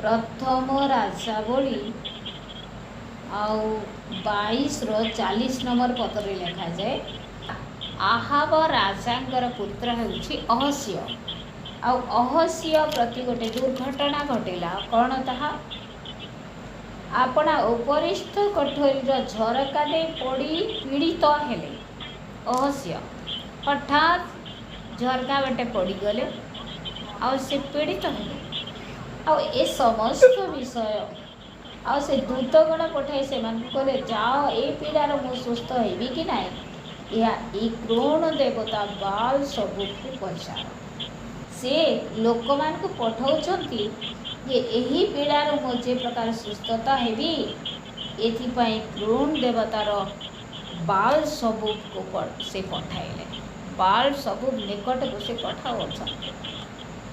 प्रथम राजावली आउ 22 नंबर पत्र लिखा जाए आहाब राजांकर पुत्र होउछि अहस्य। आउ अहस्य प्रति गोटे दुर्घटना घटिला कौन ताहा आपणा उपरिस्थ कोठरीर झरका दे पड़ी पीड़ित हेले। अहस्य हठात झरका बाटे पड़गले आउ से पीड़ित हेले। आउ ए समस्त विषय आउ से दूतगण पठाई से कहले जाओ ए पीड़ार मु सुस्थ हेबी कि नाई या ए क्रोण देवता बाल सबुको पचार। से लोक मान को पठाउछंती जे एही पीड़ार मु जे प्रकार सुस्थता हेबी एथिपाई क्रोण देवतार बाल सबुको से पठाइले। बाल सबु निकट को से पठाउछंती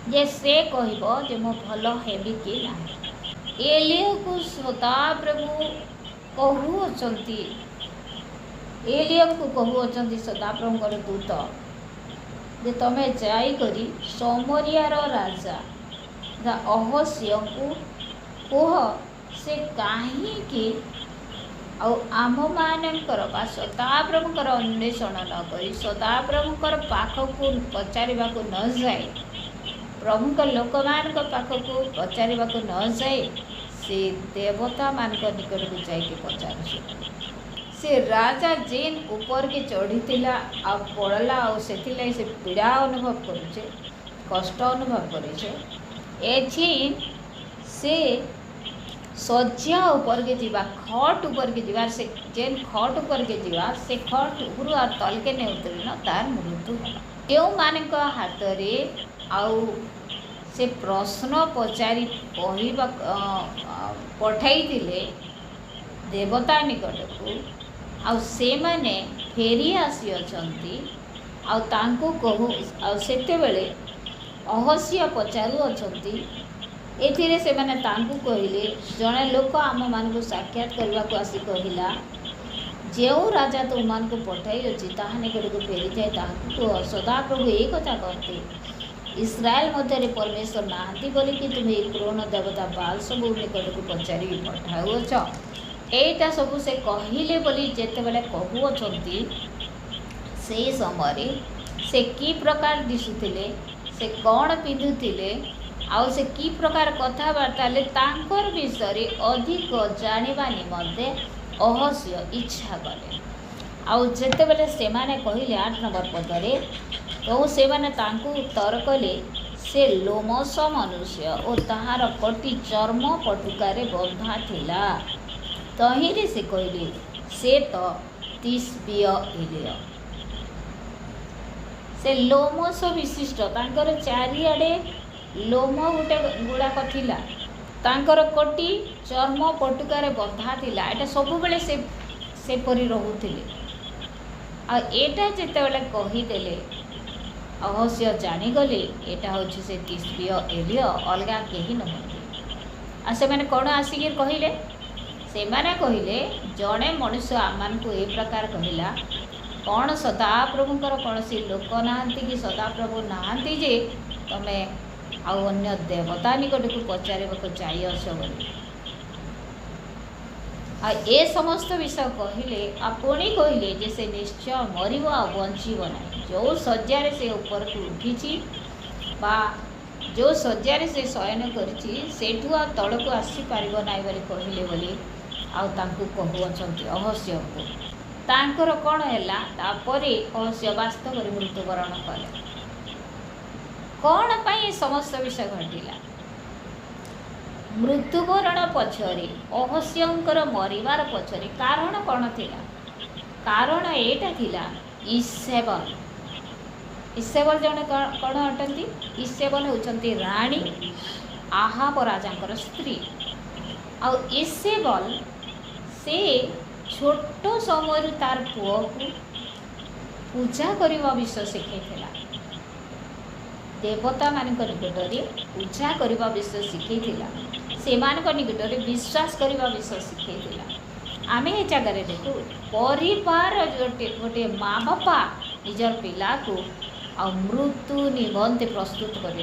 जे से कहबो जे मो भल हेबी कि नाही। एलिया को सदा प्रभु कहूअछंती एलिया को कहूअछंती सदा प्रभुଙ୍କର दूत जे तमे जाई करी समरियार राजा अहस्य को कह से काहीकि आम मानकर बा सदाप्रभुकर अन्वेषण न करी सदाप्रभुकर पाखक पचारिबा को न जाए प्रभुक लोक मान पाखक पचारिबा को न जाए से देवता मान निकट को जाइए पचार। से राजा जेन ऊपर के चढ़ी आ पड़ला से पीड़ा अनुभव करुचे कष्ट अनुभव करे से शज्या ऊपर के जीवा खट ऊपर के जीवा से जेन खट ऊपर के जीवा से खट ऊपर और तल के नहीं उतरन तार मृत्यु क्यों मान हाथ में आउ से प्रश्न पचारि कहवा पठाई देवता निकट को आउ से माने फेरी आसी अछंती आउ तांको कहू आउ सेते बेले अहस्य पचारू अछंती एथिरे से माने तांको कहिले जणे लोक आम मान को साक्षात करबा को आसी कहिला जेउ राजा तो मान को पठाई अछि ताहा निकट को फेरी जाए तांको सदा प्रभु एक कथा कहते इस्राएल मध्य परमेश्वर नाहंती बोली कि तुम एक क्रोण देवता बाल सब निकट को पचारि पठाउछ एटा सब से कहले बोली जेते बेले कहूअछंती से समय से की प्रकार दिशुथिले से कौन पिंधुथिले आउ से की प्रकार कथबार्ता ले तांकर विषय अधिक जानिबा निमंते अहस्य इच्छा कले। आउ जेते बेले से माने कहिले 8 नंबर पदरे तो से माने तांको उत्तर कले से लोमस मनुष्य और ताहार कटी चर्म पटुकारे बंधा थिला तहिरे से कहले से तो तिस्बिय एलिया। से लोमस विशिष्ट तांकर चारिआडे लोम गोटे गुड़ाक थिला तांकर कटी चर्म पटुकारे बंधा थिला एटा सब बेले से परी रहउथिले आ एटा जेते बेले कहिदेले अवश्य जानीगले एटा होछि से तिस्बिय एलिया अलगा केही नहंती। आ से माने कोन आसिक कहिले से माने कहिले जड़े मनुष्य आम को ए प्रकार कहला कौन सदाप्रभुंकर कौन सी लोक नहांती कि सदाप्रभु नहांती जे तमे आउ अन्य देवता निकट को पचारिबा जाई आस बोली आ ए समस्त विषय कहले आपणी कहले जे से निश्चय मरिब आ बंचिब ना जो शज्या से ऊपर को उठी बा जो शज्या से शयन करिछि सेठु आ तल को आसी पारिब नाई बोली कहले बोली आउ तांकु कहउछंती अहस्य को तांकर कौन हैला तापरे अहस्य वास्तव में मृत्युवरण कले कौन पाई समस्त विषय घटिला मृत्युवरण पछरे अहस्यंकर मरिवार पछरे कारण कौन थिला कारण एटा थिला इसेबल इसेबल जने कौन अटंती इसेबल होचंती रानी आहाब राजांकर स्त्री आ इसेबल से छोट समय तार पुओ को पूजा करने विषय शिखेला देवता मान निकटरे पूजा करने विषय शिखेला से निकटरे विश्वास करने विषय शिखेला। आम ए जगार देखु परिवार गोटे माँ बापा निजर पिला को आ मृत्यु निमंते प्रस्तुत कर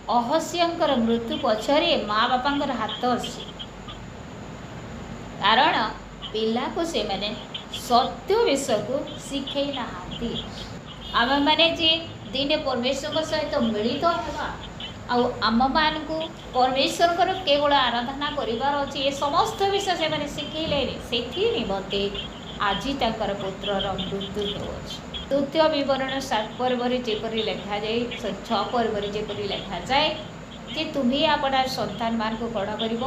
ଅହସ୍ୟଙ୍କର ମୃତ୍ୟୁ ପଛରେ ମା ବାପାଙ୍କର ହାତ ଅଛି। କାରଣ ପିଲାକୁ ସେମାନେ ସତ୍ୟ ବିଷୟକୁ ଶିଖେଇ ନାହାନ୍ତି। ଆମେମାନେ ଯେ ଦିନେ ପରମେଶ୍ୱରଙ୍କ ସହିତ ମିଳିତ ହେବା ଆଉ ଆମମାନଙ୍କୁ ପରମେଶ୍ୱରଙ୍କର କେବଳ ଆରାଧନା କରିବାର ଅଛି, ଏ ସମସ୍ତ ବିଷୟ ସେମାନେ ଶିଖେଇଲେନି। ସେଥି ନିମନ୍ତେ ଆଜି ତାଙ୍କର ପୁତ୍ରର ମୃତ୍ୟୁ ହେଉଅଛି। ତୃତୀୟ ବିବରଣୀ 7 ପର୍ବରେ ଯେପରି ଲେଖାଯାଏ, 6 ପର୍ବରେ ଯେପରି ଲେଖାଯାଏ ଯେ ତୁମେ ଆପଣାର ସନ୍ତାନମାନଙ୍କୁ କ'ଣ କରିବ?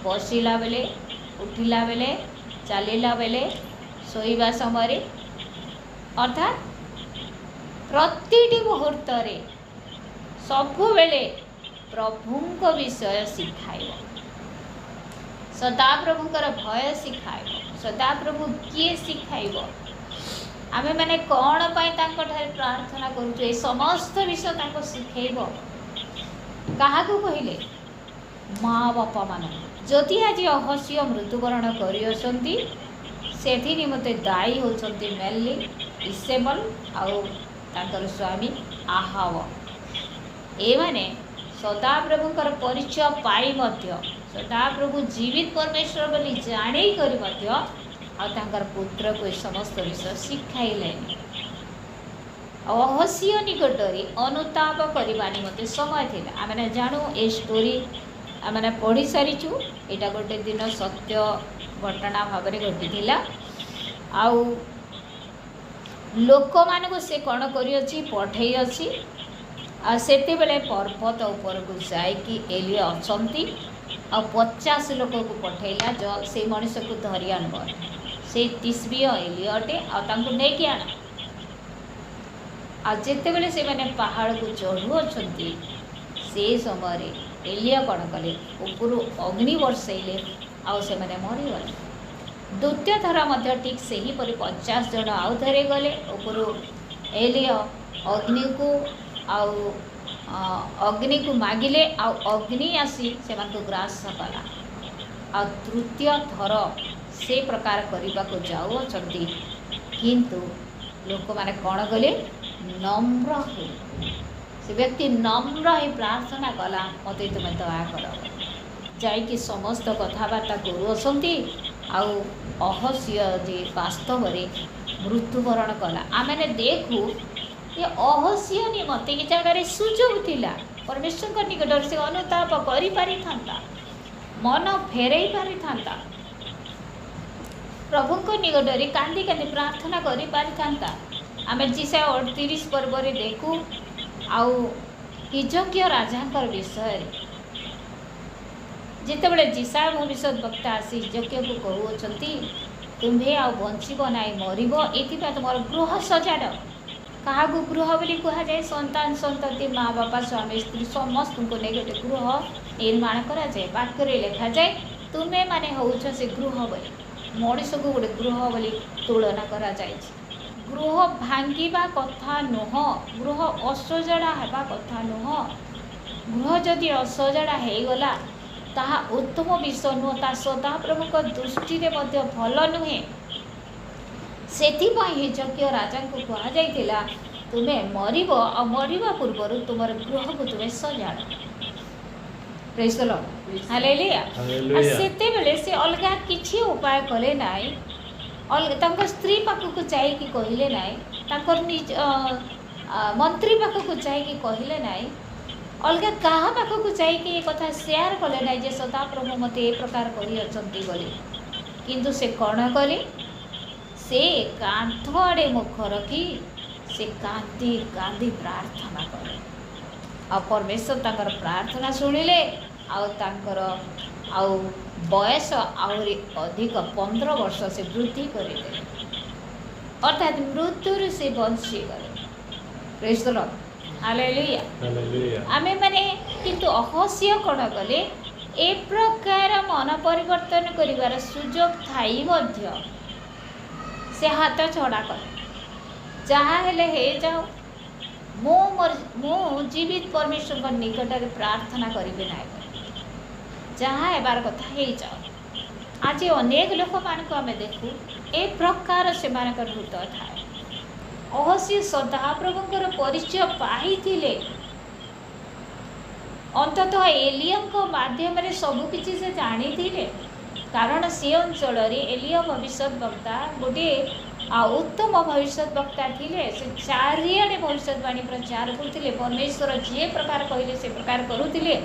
ବସିଲା ବେଲେ, ଉଠିଲା ବେଲେ, ଚାଲିଲା ବେଲେ, ଶୋଇବା ସମୟରେ, ଅର୍ଥାତ୍ ପ୍ରତିଟି ମୁହୂର୍ତ୍ତରେ ସବୁବେଳେ ପ୍ରଭୁଙ୍କ ବିଷୟ ଶିଖାଇବ। ସଦାପ୍ରଭୁଙ୍କର ଭୟ ଶିଖାଇବ। ସଦାପ୍ରଭୁ କିଏ ଶିଖାଇବ? ଆମେମାନେ କ'ଣ ପାଇଁ ତାଙ୍କଠାରେ ପ୍ରାର୍ଥନା କରୁଛୁ, ଏ ସମସ୍ତ ବିଷୟ ତାଙ୍କୁ ଶିଖେଇବ। କାହାକୁ କହିଲେ? ମା ବାପାମାନଙ୍କୁ। ଯଦି ଆଜି ଅହସ୍ୟ ମୃତ୍ୟୁବରଣ କରିଅଛନ୍ତି, ସେଥି ନିମନ୍ତେ ଦାୟୀ ହେଉଛନ୍ତି ମେଲି, ଇସେବଲ ଆଉ ତାଙ୍କର ସ୍ୱାମୀ ଆହାବ। ଏମାନେ ସଦାପ୍ରଭୁଙ୍କର ପରିଚୟ ପାଇ ମଧ୍ୟ, ସଦାପ୍ରଭୁ ଜୀବିତ ପରମେଶ୍ୱର ବୋଲି ଜାଣିକରି ମଧ୍ୟ ଆଉ ତାଙ୍କର ପୁତ୍ରକୁ ଏ ସମସ୍ତ ବିଷୟ ଶିଖାଇଲେନି। ଅହସ୍ୟ ନିକଟରେ ଅନୁତାପ କରିବା ନିମନ୍ତେ ସମୟ ଥିଲା। ଆମେ ଜାଣୁ ଏ ଷ୍ଟୋରି ଆମେ ପଢ଼ି ସାରିଛୁ। ଏଇଟା ଗୋଟେ ଦିନ ସତ୍ୟ ଘଟଣା ଭାବରେ ଘଟିଥିଲା। ଆଉ ଲୋକମାନଙ୍କୁ ସେ କ'ଣ କରିଅଛି? ପଠେଇଅଛି। ଆଉ ସେତେବେଳେ ପର୍ବତ ଉପରକୁ ଯାଇକି ଏଲିୟ ଅଛନ୍ତି ଆଉ 50 ଲୋକକୁ ପଠେଇଲା, ସେ ମଣିଷକୁ ଧରି ଆଣିବ। ସେ ତିସ୍ବିୟ ଏଲିୟ ଅଟେ ଆଉ ତାଙ୍କୁ ନେଇକି ଆଣ। ଆଉ ଯେତେବେଳେ ସେମାନେ ପାହାଡ଼କୁ ଚଢ଼ୁଅଛନ୍ତି, ସେ ସମୟରେ ଏଲିୟ କ'ଣ କଲେ? ଉପରୁ ଅଗ୍ନି ବର୍ଷେଇଲେ ଆଉ ସେମାନେ ମରିଗଲେ। ଦ୍ୱିତୀୟ ଥର ମଧ୍ୟ ଠିକ୍ ସେହିପରି 50 ଜଣ ଆଉ ଥରେ ଗଲେ ଉପରୁ। ଏଲିୟ ଅଗ୍ନିକୁ ମାଗିଲେ ଆଉ ଅଗ୍ନି ଆସି ସେମାନଙ୍କୁ ଗ୍ରାସ କଲା। ଆଉ ତୃତୀୟ ଥର ସେ ପ୍ରକାର କରିବାକୁ ଯାଉଅଛନ୍ତି, କିନ୍ତୁ ଲୋକମାନେ କ'ଣ କଲେ? ନମ୍ର ହେଲେ। ସେ ବ୍ୟକ୍ତି ନମ୍ର ହୋଇ ପ୍ରାର୍ଥନା କଲା, ମୋତେ ତୁମେ ଦୟା କର। ଯାଇକି ସମସ୍ତ କଥାବାର୍ତ୍ତା କରୁଅଛନ୍ତି। ଆଉ ଅହସ୍ୟ ଯେ ବାସ୍ତବରେ ମୃତ୍ୟୁବରଣ କଲା। ଆମେ ଦେଖୁ ଏ ଅହସ୍ୟ ନିମନ୍ତେ ଏ ଜାଗାରେ ସୁଯୋଗ ଥିଲା। ପରମେଶ୍ୱରଙ୍କ ନିକଟରେ ସେ ଅନୁତାପ କରିପାରିଥାନ୍ତା, ମନ ଫେରାଇ ପାରିଥାନ୍ତା, ପ୍ରଭୁଙ୍କ ନିକଟରେ କାନ୍ଦି କାନ୍ଦି ପ୍ରାର୍ଥନା କରିପାରିଥାନ୍ତା। ଆମେ ଜିସାୟା 38 ପର୍ବରେ ଦେଖୁ। ଆଉ ହିଜକିୟ ରାଜାଙ୍କର ବିଷୟରେ ଯେତେବେଳେ ଜିସାୟା ଭବିଷ୍ୟତ ବକ୍ତା ଆସି ହିଜକିୟକୁ କହୁଅଛନ୍ତି, ତୁମ୍ଭେ ଆଉ ବଞ୍ଚିବ ନାହିଁ, ମରିବ, ଏଥିପାଇଁ ତୁମର ଗୃହ ସଜାଡ଼। କାହାକୁ ଗୃହ ବୋଲି କୁହାଯାଏ? ସନ୍ତାନ ସନ୍ତତି, ମା ବାପା, ସ୍ୱାମୀ ସ୍ତ୍ରୀ ସମସ୍ତଙ୍କୁ ନେଇ ଗୋଟେ ଗୃହ ନିର୍ମାଣ କରାଯାଏ। ବାକ୍ୟରେ ଲେଖାଯାଏ ତୁମେମାନେ ହେଉଛ ସେ ଗୃହ ବୋଲି। ମଣିଷକୁ ଗୋଟେ ଗୃହ ବୋଲି ତୁଳନା କରାଯାଇଛି। ଗୃହ ଭାଙ୍ଗିବା କଥା ନୁହଁ, ଗୃହ ଅସଜଡ଼ା ହେବା କଥା ନୁହଁ। ଗୃହ ଯଦି ଅସଜଡ଼ା ହେଇଗଲା ତାହା ଉତ୍ତମ ବିଷୟ ନୁହଁ, ତାହା ସଦାପ୍ରଭୁଙ୍କ ଦୃଷ୍ଟିରେ ମଧ୍ୟ ଭଲ ନୁହେଁ। ସେଥିପାଇଁ ହିଜକିୟ ରାଜାଙ୍କୁ କୁହାଯାଇଥିଲା, ତୁମେ ମରିବ ଆଉ ମରିବା ପୂର୍ବରୁ ତୁମର ଗୃହକୁ ତୁମେ ସଜାଡ଼। ପ୍ରେଜ୍ ଦ ଲର୍ଡ, ହାଲେଲୁୟା। ସେତେବେଳେ ସେ ଅଲଗା କିଛି ଉପାୟ କଲେ ନାହିଁ। ତାଙ୍କ ସ୍ତ୍ରୀ ପାଖକୁ ଯାଇକି କହିଲେ ନାହିଁ, ତାଙ୍କର ନିଜ ମନ୍ତ୍ରୀ ପାଖକୁ ଯାଇକି କହିଲେ ନାହିଁ, ଅଲଗା କାହା ପାଖକୁ ଯାଇକି ଏ କଥା ସେୟାର କଲେ ନାହିଁ ଯେ ସଦାପ୍ରଭୁ ମୋତେ ଏ ପ୍ରକାର କରିଅଛନ୍ତି ବୋଲି। କିନ୍ତୁ ସେ କ'ଣ କଲେ? ସେ କାନ୍ଥ ଆଡ଼େ ମୁଖ ରଖି ସେ କାନ୍ଦି କାନ୍ଦି ପ୍ରାର୍ଥନା କଲେ। ଆଉ ପରମେଶ୍ୱର ତାଙ୍କର ପ୍ରାର୍ଥନା ଶୁଣିଲେ ଆଉ ତାଙ୍କର ବୟସ ଆହୁରି ଅଧିକ 15 ବର୍ଷ ସେ ବୃଦ୍ଧି କରିଦେଲେ। ଅର୍ଥାତ୍ ମୃତ୍ୟୁରୁ ସେ ବଞ୍ଚିଗଲେ। ପ୍ରେଜ୍ ଦ ଲର୍ଡ, ହାଲେଲୁୟା। ଆମେମାନେ କିନ୍ତୁ ଅହସ୍ୟ କ'ଣ କଲେ? ଏ ପ୍ରକାର ମନ ପରିବର୍ତ୍ତନ କରିବାର ସୁଯୋଗ ଥାଇ ମଧ୍ୟ ସେ ହାତ ଛଡ଼ା କଲେ। ଯାହା ହେଲେ ହେଇଯାଉ, ମୁଁ ଜୀବିତ ପରମେଶ୍ୱରଙ୍କ ନିକଟରେ ପ୍ରାର୍ଥନା କରିବି ନାହିଁ। ଯାହା ହେବାର କଥା ହେଇଯାଉ। ଆଜି ଅନେକ ଲୋକମାନଙ୍କୁ ଆମେ ଦେଖୁ ଏ ପ୍ରକାର ସେମାନଙ୍କର ହୃଦୟ ଥାଏ। ଅହସ୍ୟ ସଦାପ୍ରଭୁଙ୍କର ପରିଚୟ ପାଇଥିଲେ अंततः एलिया माध्यम सबकि से जानी कारण सी अंचल एलिया भविष्यवक्ता गोटे उत्तम भविष्यवक्ता थे से चारिआडे भविष्यवाणी प्रचार करते परमेश्वर जे प्रकार कहले से प्रकार करुले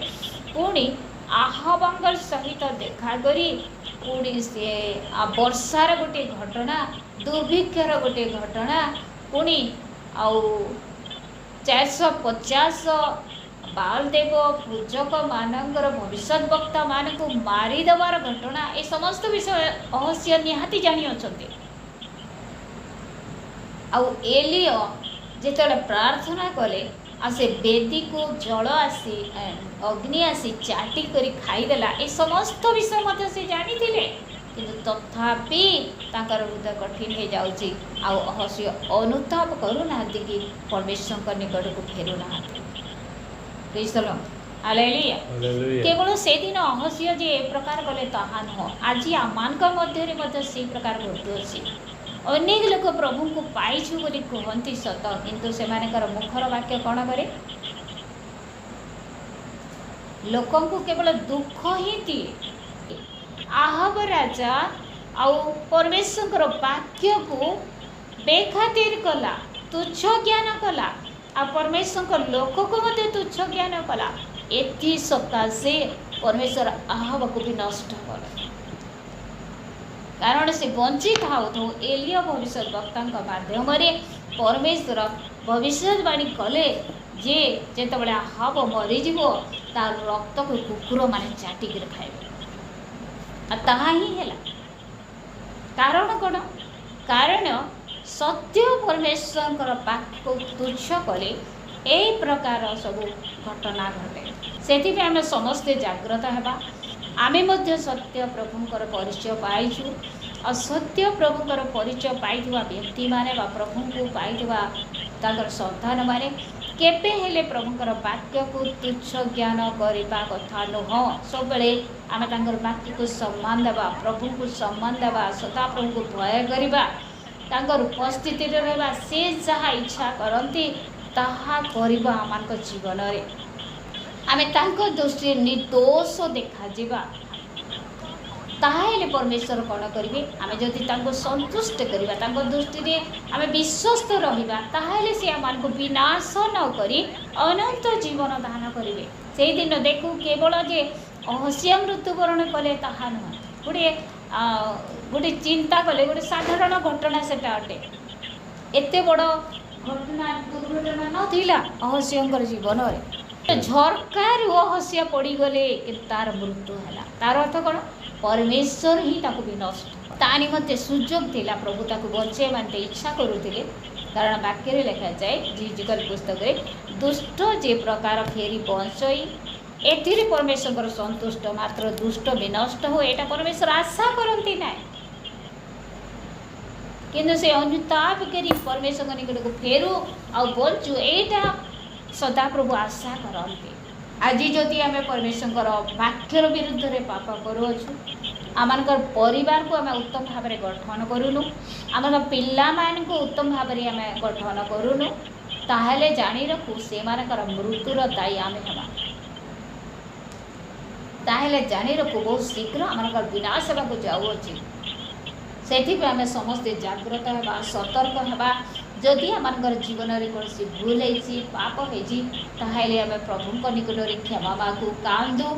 पुणी आहबांगल सहित देखा करी पुणी से वर्षार गोटे घटना दुर्भिक्षर गोटे घटना पुणी आउ 450 बालदेव पूजक मानकर भविष्यवक्ता मान को मारिदेवार घटना ये समस्त विषय अहस्य निहाती जानी अच्छे आउ एलिया जिते प्रार्थना कले आ से बेदी को जल आसी अग्नि आसी चाटी करी खाईदेला ये समस्त विषय मत से जानी थे किंतु तथापि ताकर हृदय कठिन हो जाऊँगी आहस्य अनुताप करूना कि परमेश्वर निकट को फेरुना केवल से दिन अहस्य जे ए प्रकार कले ताहा नुह आज आमान मध्य से प्रकार घटुअसी अनेक लोक प्रभु को पाइछु बोली कहती सत किंतु से मुखर वाक्य कौन करे लोक केवल दुख ही दिए आहब राजा आउ परमेश्वर वाक्य को बेखातिर कला तुच्छ ज्ञान कला आ परमेश्वर लोक को मत तुच्छ ज्ञान कला एथि सकाशे परमेश्वर आहब को भी नष्ट कला कारण से बंची था एलिया भविष्यवक्ता माध्यम परमेश्वर भविष्यवाणी कले जे जिते आहब मरीज तार रक्त को कुकुर माने चाटिक खाए ताहा ही है कारण कौन कारण सत्य परमेश्वर पाख को तुच्छ कले यही प्रकार सब घटना घटे से आम समस्ते जाग्रत होगा आमे मध्य सत्य प्रभुंकर परिचय पाइछु असत्य प्रभुंकर परिचय पाइथिबा व्यक्ति माने बा प्रभु को पाइथिबा ताकर संतान माने केबे हेले प्रभुंकर वाक्य को तुच्छ ज्ञान करिबा कथा नुह सब बेले आमे तांकर वाक्य को सम्मान देबा प्रभु को सम्मान देबा सदा प्रभु को भय करिबा तांकर उपस्थिति रे रहबा से जहा इच्छा करंती ताहा करिबा आमानक जीवन रे आमे तांको दृष्टि निर्दोष देखा जीवा ताहेले परमेश्वर कौन करेंगे आमे जदि तांको संतुष्ट करिबा तांको दृष्टि रे आमे विश्वस्त रहिबा ताहेले से आमान को विनाश न करी अनंत जीवन दान करिवे सेही दिन देखू केवल जे अहस्य मृत्युवरण कले ताहा न गोटे चिंता कले गोटे साधारण घटना सेटा अटे एते बड़ घटना दुर्घटना नथिला अहस्यंकर जीवन रे झरकार अहस्य पड़गले कि तार मृत्यु है तार अर्थ कौन परमेश्वर ही ताको भी नष्ट ता निमंते सुजोग थिला प्रभु ताको बचे मानते इच्छा करुथिले कारण वाक्य लिखा जाए जिजिकल पुस्तक रे दुष्ट जे प्रकार फेरी बंचई एथिरे परमेश्वर संतुष्ट मात्र दुष्ट भी नष्ट हो एटा परमेश्वर आशा करती ना किंतु से अनुताप करी परमेश्वर निकट को फेरू आ बंचु एटा सदा प्रभु आशा करते आज जदि आम परमेश्वर वाक्यर विरुद्ध रे पाप करूँ आम परिवार को आम उत्तम भाव में गठन करूनु आम पिला मान को उत्तम भाव में आम गठन करूनु ताहले जानी रखू से मृत्युर दायी आम हवा ताहले जानी रखू बहुत शीघ्र आम विनाश होगा जाऊँगी से आम समस्ते जाग्रत होगा सतर्क होगा जदि आम जीवन में कौन भूल होती पाप होती आम प्रभु निकट में क्षमा मागू कांदू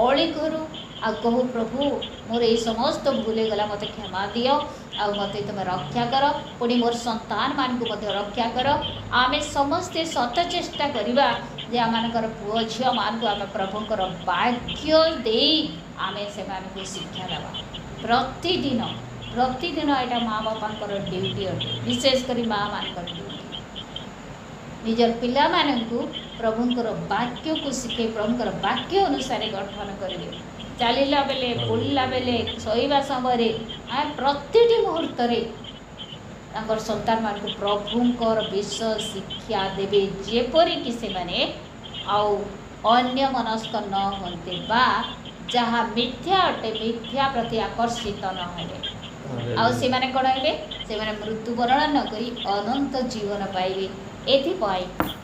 अली करूँ आ कहू प्रभु मोर ये समस्त भूल गला मत क्षमा दियो आ मत तुम रक्षा कर पुणी मोर संतान मान को रक्षा कर आम समस्ते सत चेष्टा करवा जे आम पुओ झील मान को आम प्रभुंर वाक्य दे आम से शिक्षा देवा प्रतिदिन प्रतिदिन यहाँ माँ बापा ड्यूटी अटे विशेषकर माँ मान ड्यूटी निजर पिला मानू प्रभुंर वाक्य को शिखे प्रभुंर वाक्य अनुसार गठन करेंगे चलला बेले बुलला बेले शोवा समय प्रति मुहूर्त संतान मान प्रभुंर विषय शिक्षा देवे जेपरिक से माने अन्य मनस्क न होते जहाँ मिथ्या अटे मिथ्या प्रति आकर्षित न होते आउ माने कौन हे से मृत्युवरण न करी अनंत जीवन पाइबे एथि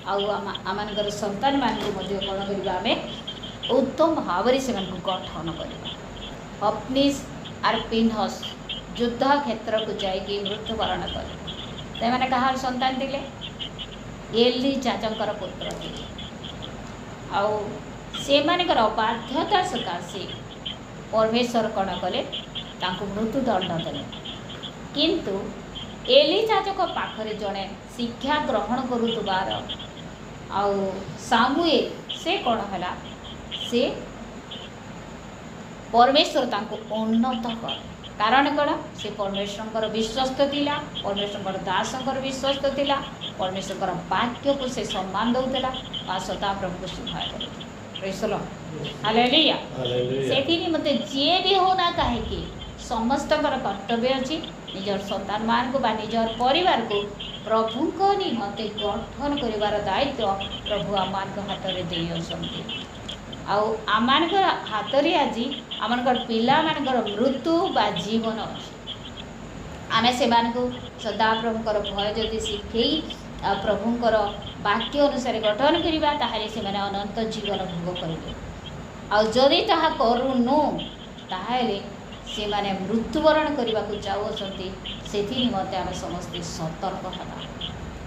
आम संतान मान कौन करवा आम उत्तम भाव से गठन करवा। हफनीस आर पिनहस युद्ध क्षेत्र को जाइए मृत्युवरण कले। से कहार संतान थे? एली चाचंकर पुत्र थे। से बाध्यता सकाशे परमेश्वर कण कले मृत्युदंड देले। किंतु एली चाचक पाखरे जड़े शिक्षा ग्रहण करुबार सामुएल से कौन है से परमेश्वर तांको उन्नत कर। कारण कौन? से परमेश्वर विश्वस्त थिला, परमेश्वर दासंकर विश्वस्त थिला, परमेश्वर वाक्य को से सम्मान दउतला आ सदा प्रभु को सहाय कर। Praise the Lord, hallelujah. सेठी निमते जे भी होना काहे कि समस्त कर्तव्य अच्छी निजर संतान मान को निजर परिवार को प्रभु को निमते गठन कर दायित्व प्रभु आम हाथ में दे आम हाथ में आज आम पिला मृत्यु बा जीवन अच्छे। आम से सदा प्रभुकर भय जदि शिखे प्रभुकर वाक्य अनुसार गठन करवा ताहले से अनंत जीवन भोग करेंगे। आदि ताहा करूनु ताहले से माने मृत्युवरण करने को चाहते से निमते आम समस्ते सतर्क हाँ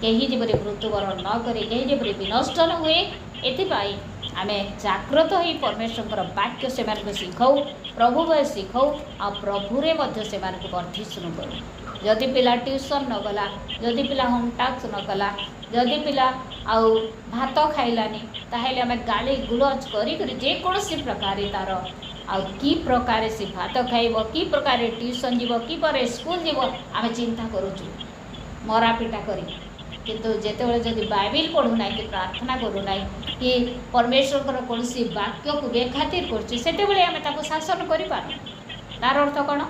कहीं जबरी मृत्युवरण न करे कहीं जबरी विनष्ट न हुए एपाई आम जागृत हो परमेश्वर वाक्य से शिखाऊ प्रभु भय शिखाऊ आ प्रभुरे से वर्धिष्णु करूँ। जदि पिला ट्यूशन न गला, जदि पिला होम टास्क न कला, जदि पिला आउ भात खाइलानी ताहले आम गाली गुलज कर जेकोसी प्रकार तार कि प्रकार से भात खाइब कि प्रकार ट्यूशन जीव कि पर स्कूल जीव आम चिंता करुचु मरा पिटा करी। किंतु जेतेबेले जदि बाइबिल पढ़ुना कि प्रार्थना करूना कि परमेश्वर कौन वाक्य को बेखातिर करते आम ताको शासन कर तार अर्थ कौन?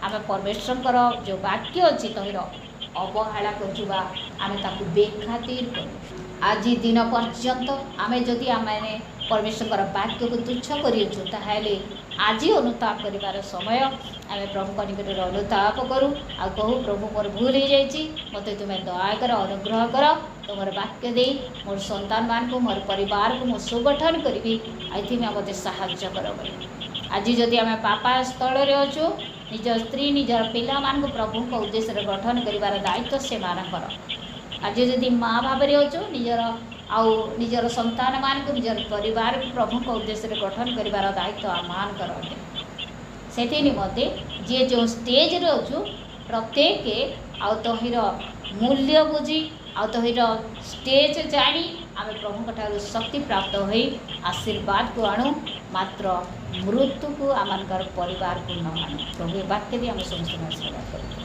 आम परमेश्वर जो वाक्य अच्छी तहिर अवहेला करुवा आम ताको बेखातिर कर। आज दिन पर्यंत आम जदि आम परमेश्वर वाक्य को तुच्छ करूँ ताहले आज अनुताप कर समय आम प्रभु निकट अनुताप करूँ आ कहूँ प्रभु मोर भूल हो जाइए मत तुम्हें दया कर अनुग्रह कर तुम वाक्य दे मोर संतान मान को मोर परिवार को मुझे सुगठन करी आई मत साहाय्य कर। आज जदि आम पापा स्थल अच्छु निज स्त्री निजर पिला मान को प्रभु को उद्देश्य गठन कर दायित्व से मानकर। आज जदि माँ भाव अच्छु निजर संतान मान को निजर परिवार को प्रभु को उद्देश्य गठन कर दायित्व मान कर। से निमते जी जो स्टेज रे अच्छु प्रत्येक तहिर मूल्य बुझी तहिर स्टेज जानी आम प्रभु शक्ति प्राप्त हो आशीर्वाद को आणु मात्र मृत्यु को आम परिवार को न आणु। प्रभु वाक्य भी आम समस्त आशीर्वाद करूँ।